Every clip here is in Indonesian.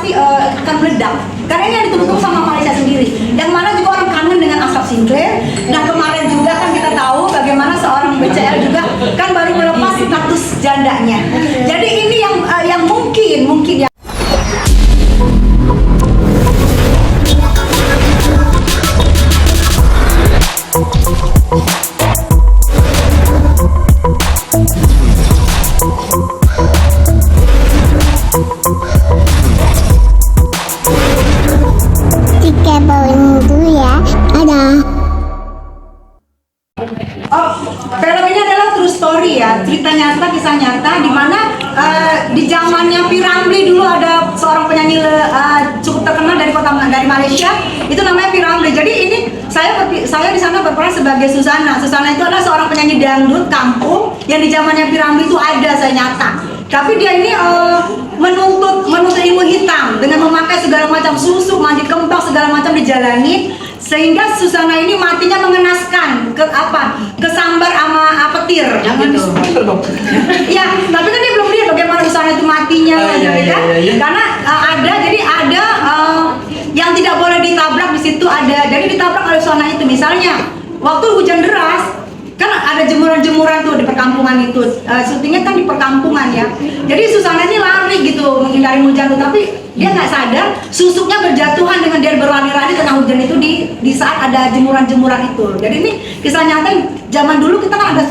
pasti akan meledak. Karena ini yang ditunggu sama Malaysia sendiri. Yang mana juga orang kangen dengan Ashraf Sinclair. Nah kemarin juga kan kita tahu bagaimana seorang BCL juga kan baru melepas status jandanya. Jadi ini yang mungkin ya. Film ini adalah true story ya, cerita nyata, kisah nyata di mana di zamannya P. Ramlee dulu ada seorang penyanyi cukup terkenal dari Malaysia, itu namanya P. Ramlee. Jadi ini saya di sana berperan sebagai Susana. Susana itu adalah seorang penyanyi dangdut kampung yang di zamannya P. Ramlee itu ada saya nyata. Tapi dia ini menuntut ilmu hitam dengan memakai segala macam susuk, mandi kembang segala macam dijalani, sehingga Susana ini matinya mengenaskan ke sambar sama petir. Jangan gitu. Ya, tapi kan dia belum lihat bagaimana Susana itu matinya, kan? Karena ada yang tidak boleh ditabrak di situ ada. Jadi ditabrak oleh Susana itu, misalnya waktu hujan deras. Kan ada jemuran-jemuran tuh di perkampungan itu, syutingnya kan di perkampungan ya. Jadi Susana ini lari gitu menghindari hujan tuh, tapi dia nggak sadar susuknya berjatuhan dengan dia berlari-lari tengah hujan itu di saat ada jemuran-jemuran itu. Jadi ini kisah nyata zaman dulu kita kan ada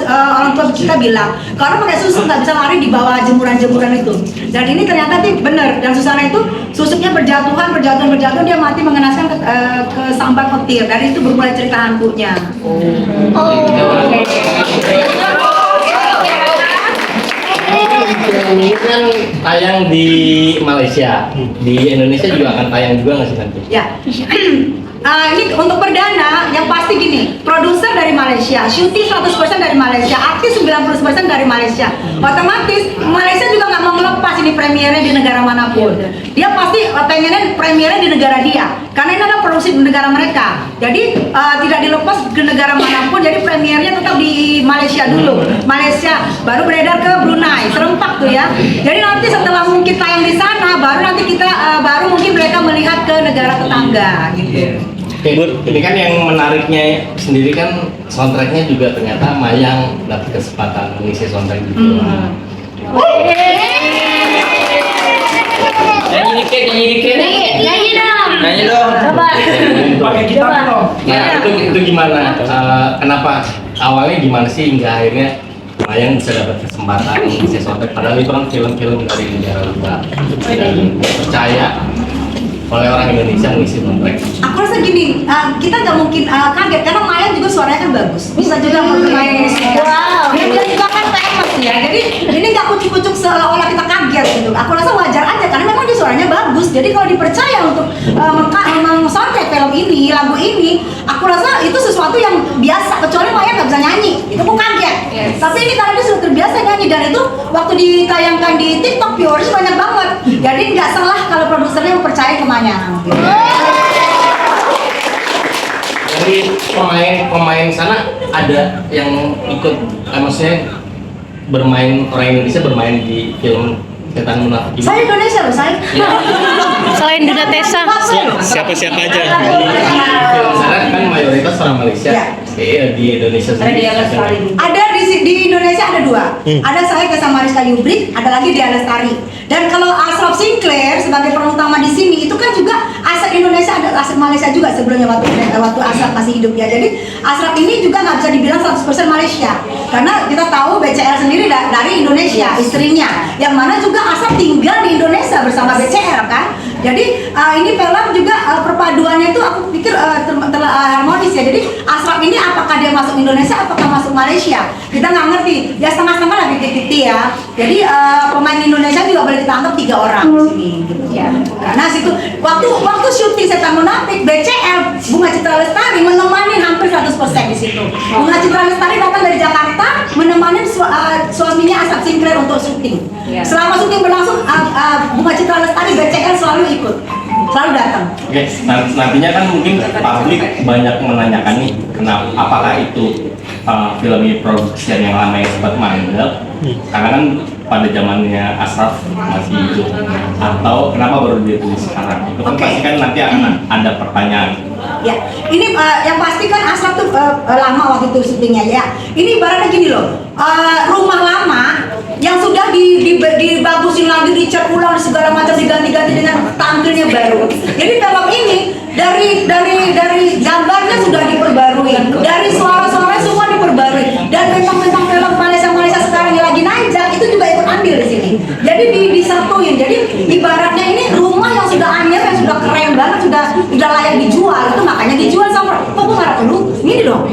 orang tua kita bilang kalau pakai susuk nggak bisa lari di bawah jemuran-jemuran itu. Dan ini ternyata sih benar. Dan Susana itu susuknya berjatuhan dia mati mengenaskan ke sambar petir. Dari itu bermulai cerita hantunya. Ini kan tayang di Malaysia, di Indonesia juga akan tayang juga nggak sih nanti? Ya, ini untuk perdana yang pasti gini, produser dari Malaysia, syuting 100% dari Malaysia, artis 90% dari Malaysia. Otomatis Malaysia juga nggak mau melepas ini premiernya di negara manapun. Dia pasti pengennya premiernya di negara dia, karena ini adalah produksi di negara mereka. Jadi tidak dilepas ke negara manapun, jadi premiernya tetap di Malaysia dulu. Malaysia baru beredar ke Brunei, serempak tuh ya. Jadi nanti setelah mungkin tayang di sana, baru nanti baru mungkin mereka melihat ke negara tetangga gitu. Ini kan yang menariknya sendiri kan soundtracknya juga ternyata Mayang dapat kesempatan mengisi soundtrack gitu. Nyanyi dong. Coba. Pakai gitar dong. Nah itu gimana? Kenapa awalnya gimana sih hingga akhirnya Mayang bisa dapat kesempatan mengisi soundtrack? Padahal itu kan film-film dari negara luar dan percaya oleh orang Indonesia mengisi soundtrack. Aku rasa gini, kita nggak mungkin kaget karena Mayang juga suaranya kan bagus, bisa juga bermain musik. Wow. Dan dia juga kan famous ya, jadi ini nggak kucuk-kucuk seolah-olah kita kaget gitu. Aku rasa wajar aja karena memang dia suaranya bagus. Jadi kalau dipercaya untuk soundtrack film ini, lagu ini, aku rasa itu sesuatu yang biasa. Kecuali Mayang nggak bisa nyanyi, itu aku kaget. Yes. Tapi ini karena dia sudah terbiasa nyanyi dan itu waktu ditayangkan di TikTok viewers banyak banget. Jadi nggak salah kalau produsernya percaya ke Mayang. Dari pemain sana ada yang ikut, maksudnya bermain orang Indonesia bermain di film Setan Munafik. Saya Indonesia loh, saya. Selain Dinatesa. Siapa-siapa aja. Di film sana kan mayoritas orang Malaysia. Ya. Di Indonesia sendiri. Ada di Indonesia ada dua. Ada saya Kesa Mariska Yubrik, ada lagi Dia Lestari. Dan kalau Ashraf Sinclair sebagai peran utama di sini itu kan juga aset Indonesia, ada aset Malaysia juga sebelumnya waktu Ashraf masih hidup ya. Jadi Ashraf ini juga nggak bisa dibilang 100% Malaysia. Karena kita tahu BCL sendiri dari Indonesia, istrinya. Yang mana juga Ashraf tinggal di Indonesia bersama BCL kan. Jadi ini film juga perpaduannya itu aku pikir harmonis ya. Jadi Ashraf ini apakah dia masuk Indonesia, apakah masuk Malaysia? Kita nggak ngerti. Ya setengah-setengah lah titik-titik ya. Jadi pemain Indonesia juga boleh ditangkap 3 orang di sini. Gitu. Ya. Karena situ waktu syuting Setan Munafik, BCL Bunga Citra Lestari menemani hampir 100% di situ. Bunga Citra Lestari datang dari Jakarta menemani suaminya Ashraf Sinclair untuk syuting. Selama syuting berlangsung Bunga Citra Lestari BCL selalu ikut, selalu datang. Oke, nantinya kan mungkin publik banyak menanyakan nih, kenapa apakah itu film ini produksi yang lama yang sempat mandek? Karena kan pada zamannya Ashraf masih hidup atau kenapa baru dia tulis sekarang? Itu kan pasti kan nanti akan ada pertanyaan. Ya, ini yang pasti kan Ashraf tuh lama waktu itu syutingnya ya. Ini ibaratnya gini loh, rumah lama yang sudah dibagusin lagi, dicat ulang segala macam, diganti-ganti dengan tampilnya baru. Jadi film ini dari gambarnya sudah diperbarui, dari suara-suaranya semua diperbarui, dan memang film Malaysia sekarang yang lagi naik itu juga ikut ambil di sini. Jadi disatuin. Jadi ibaratnya ini rumah yang sudah anyar, yang sudah keren banget, sudah layak dijual. Itu makanya dijual sama kok gue marah dulu. Ini dong.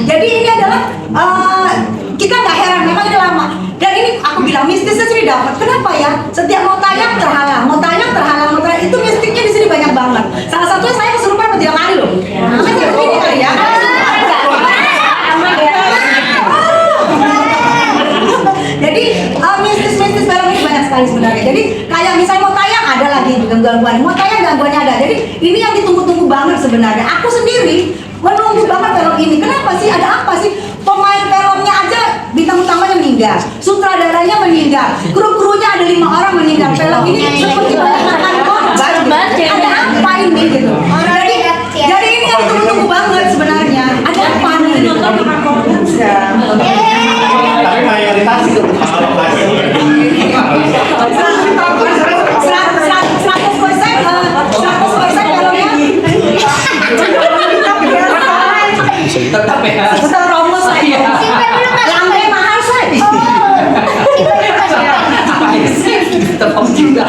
Jadi ini adalah kita nggak heran, memang ini lama. Dan ini aku bilang mistisnya sih dapat. Kenapa ya? Setiap mau tayang terhalang. Itu mistiknya di sini banyak banget. Salah satunya saya kesurupan 3 kali loh. Namanya begini kali ya. Jadi mistis film ini banyak sekali sebenarnya. Jadi kayak misalnya mau tayang ada lagi gangguan, mau tayang gangguannya ada. Jadi ini yang ditunggu-tunggu banget sebenarnya. Aku sendiri menunggu banget film ini. Kenapa sih? Ada apa sih? Pemain filmnya aja bintang utamanya meninggal, sutradaranya meninggal, kru-krunya ada 5 orang meninggal. Film ini seperti banyak korban. Ada apa ini gitu? Jadi ini yang ditunggu-tunggu banget sebenarnya. Ada apa nih? Tapi mayoritas itu Tetap ya. Tetap romos saya. Lambe mahal saya. Tetap juga.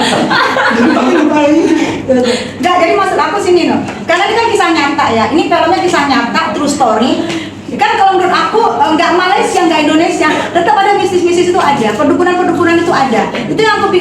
Enggak, jadi maksud aku sini loh. Karena ini kan kisah nyata ya. Ini filmnya kisah nyata, true story. Kan kalau menurut aku nggak Malaysia, nggak Indonesia, tetap ada mistis-mistis itu ada, perdukunan-perdukunan itu ada. Itu yang aku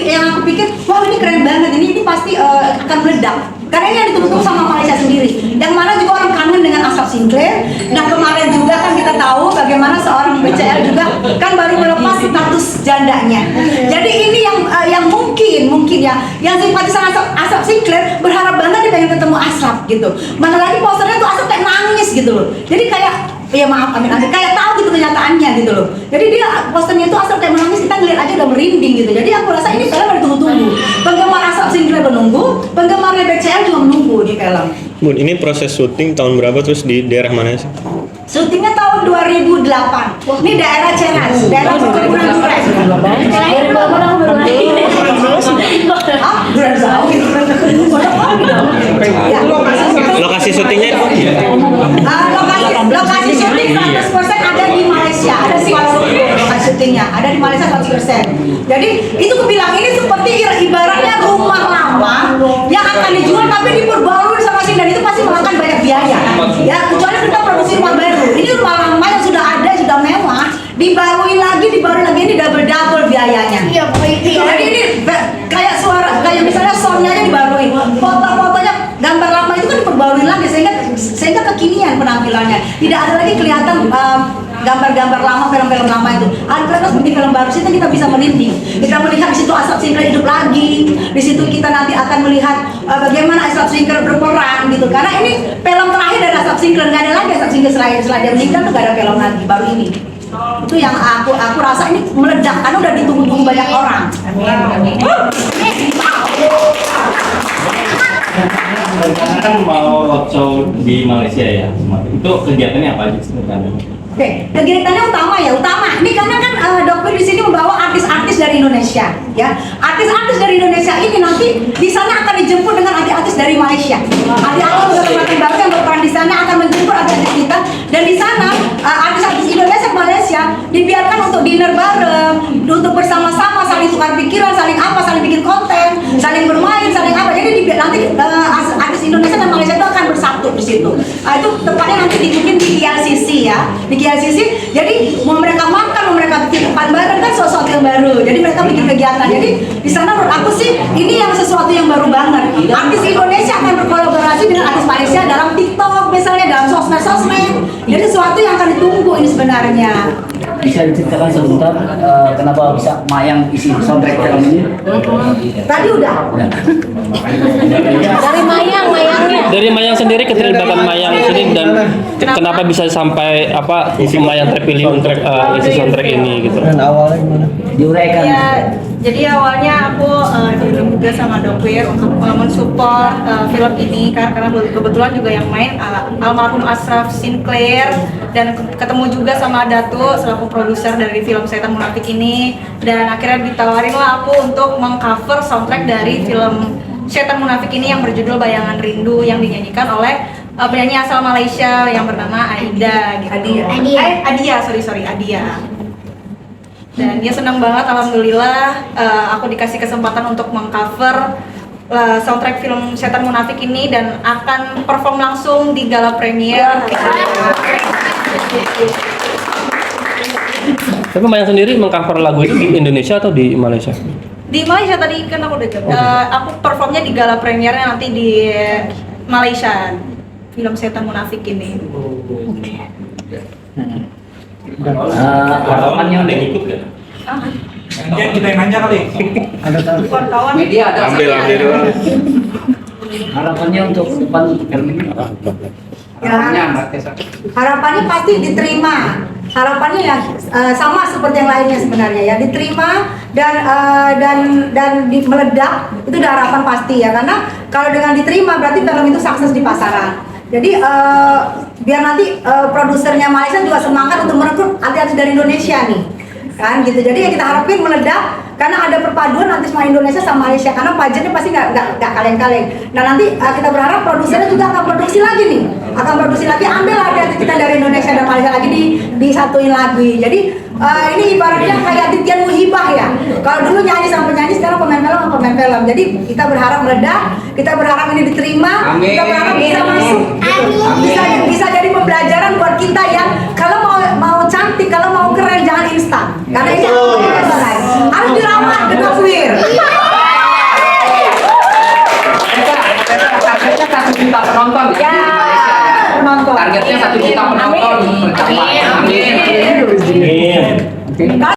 pikir, wah ini keren banget, ini pasti akan meledak. Karena ini yang ditunggu sama Malaysia sendiri. Yang mana juga orang kangen dengan Ashraf Sinclair. Dan kemarin juga kan kita tahu bagaimana seorang BCL juga kan baru melepas status jandanya. Jadi ini yang mungkin ya, yang simpati sama Ashraf Sinclair berharap banget dia pengen ketemu Ashraf gitu. Mana lagi posternya tuh Ashraf kayak nangis gitu loh. Jadi kayak ya maaf amin kayak tahu gitu kenyataannya gitu loh. Jadi dia posternya itu Ashraf kayak menangis, kita ngeliat aja udah merinding gitu. Jadi aku rasa ini film udah ditunggu-tunggu. Penggemar Ashraf Sinclair menunggu, penggemarnya BCL juga menunggu di film. Bun, ini proses syuting tahun berapa, terus di daerah mana sih? Syutingnya tahun 2008. Ini daerah Ceras, daerah perkebunan durian. Lokasi syutingnya? Lokasi syuting 100% ada di Malaysia, ada di lokasi syutingnya, ada di Malaysia 100%. Jadi itu aku bilang ini seperti ibaratnya rumah lama yang akan dijual tapi diperbarui sama sini, dan itu pasti memakan banyak biaya. Ya kecuali kita produksi rumah baru. Ini rumah lama yang sudah ada, sudah mewah, dibarui lagi ini double biayanya. Iya, jadi ini kayak kayak misalnya soundnya aja dibarui, foto-fotonya, gambar lama itu kan diperbarui lagi sehingga kekinian penampilannya. Tidak ada lagi kelihatan gambar-gambar lama, film-film lama itu. Ada seperti film baru sih kita bisa merinding. Kita melihat di situ Ashraf Sinclair hidup lagi. Di situ kita nanti akan melihat bagaimana Ashraf Sinclair berperan gitu. Karena ini film terakhir dari Ashraf Sinclair, nggak ada lagi Ashraf Sinclair setelah dia meninggal tuh nggak ada film lagi baru ini. Itu yang aku rasa ini meledak karena udah ditunggu-tunggu banyak orang. Amin. Karena kan mau roadshow di Malaysia ya, itu kegiatannya apa aja sebenarnya? Oke, kegiatannya utama. Ini karena kan Dokter di sini membawa artis-artis dari Indonesia, ya. Artis-artis dari Indonesia ini nanti di sana akan dijemput dengan artis-artis dari Malaysia. Artis-artis dari baru yang berperan di sana akan menjemput artis kita, dan di sana artis-artis Indonesia Malaysia dibiarkan untuk dinner bareng, untuk bersama-sama saling tukar pikiran, saling bikin konten, saling bermain, saling apa. Jadi nanti artis Indonesia dan Malaysia itu akan bersatu di situ. Itu tepatnya nanti dibikin di KLCC ya. Sisi, jadi mau mereka makan, mau mereka bikin depan bareng kan sesuatu yang baru. Jadi mereka bikin kegiatan. Jadi di sana menurut aku sih ini yang sesuatu yang baru banget. Artis Indonesia akan berkolaborasi dengan artis Malaysia dalam TikTok, misalnya dalam sosmed. Jadi sesuatu yang akan ditunggu ini sebenarnya. Bisa diceritakan sebentar kenapa bisa Mayang isi soundtrack film ini? Tadi udah. Dari Mayangnya. Dari Mayang sendiri, keterlibatan Mayang di sini dan kenapa bisa sampai Mayang terpilih untuk isi soundtrack ini gitu. Dan awalnya gimana? Diuraikan. Ya, jadi awalnya aku diundang juga sama Dokwir untuk mensupport film ini karena kebetulan juga yang main almarhum Ashraf Sinclair, dan ketemu juga sama Datu selaku produser dari film Setan Munafik ini, dan akhirnya ditawarin lah aku untuk mengcover soundtrack dari film Setan Munafik ini yang berjudul Bayangan Rindu yang dinyanyikan oleh penyanyi asal Malaysia yang bernama Aida gitu. Adia, sorry Adia. Dan dia senang banget, alhamdulillah aku dikasih kesempatan untuk mengcover soundtrack film Setan Munafik ini dan akan perform langsung di gala premier. Tapi Mayang sendiri mengcover lagu itu di Indonesia atau di Malaysia? Di Malaysia tadi kan aku udah aku performnya di gala premiernya nanti di Malaysia, film Setan Munafik ini. Harapannya ada yang ikut nggak? Yang kita yang nanya kali. Wartawan media ada Ambil doang. harapannya untuk depan film ini. Harapannya pasti diterima. Harapannya ya sama seperti yang lainnya sebenarnya ya, diterima dan meledak, itu udah harapan pasti ya, karena kalau dengan diterima berarti film itu sukses di pasaran. Jadi biar nanti produsernya Malaysia juga semangat untuk merekrut artis dari Indonesia nih, kan gitu. Jadi yang kita harapin meledak karena ada perpaduan nanti sama Indonesia sama Malaysia, karena budgetnya pasti nggak kaleng-kaleng. Nah nanti kita berharap produsernya juga akan produksi lagi nih, ambil artis kita dari Indonesia dan Malaysia lagi disatuin lagi. Jadi ini ibaratnya kayak Titian Muhibah ya. Kalau dulu nyanyi sama penyanyi, sekarang pemain film. Jadi kita berharap meledak, kita berharap ini diterima, kita berharap bisa masuk, gitu. Bisa jadi pembelajaran buat kita ya. Kalau mau cantik, kalau mau keren jangan instan, karena ini harus dirawat ke Dokwir. Targetnya 1 juta penonton ya. Penonton. Targetnya 1 juta penonton. Amin. Amin. Amin.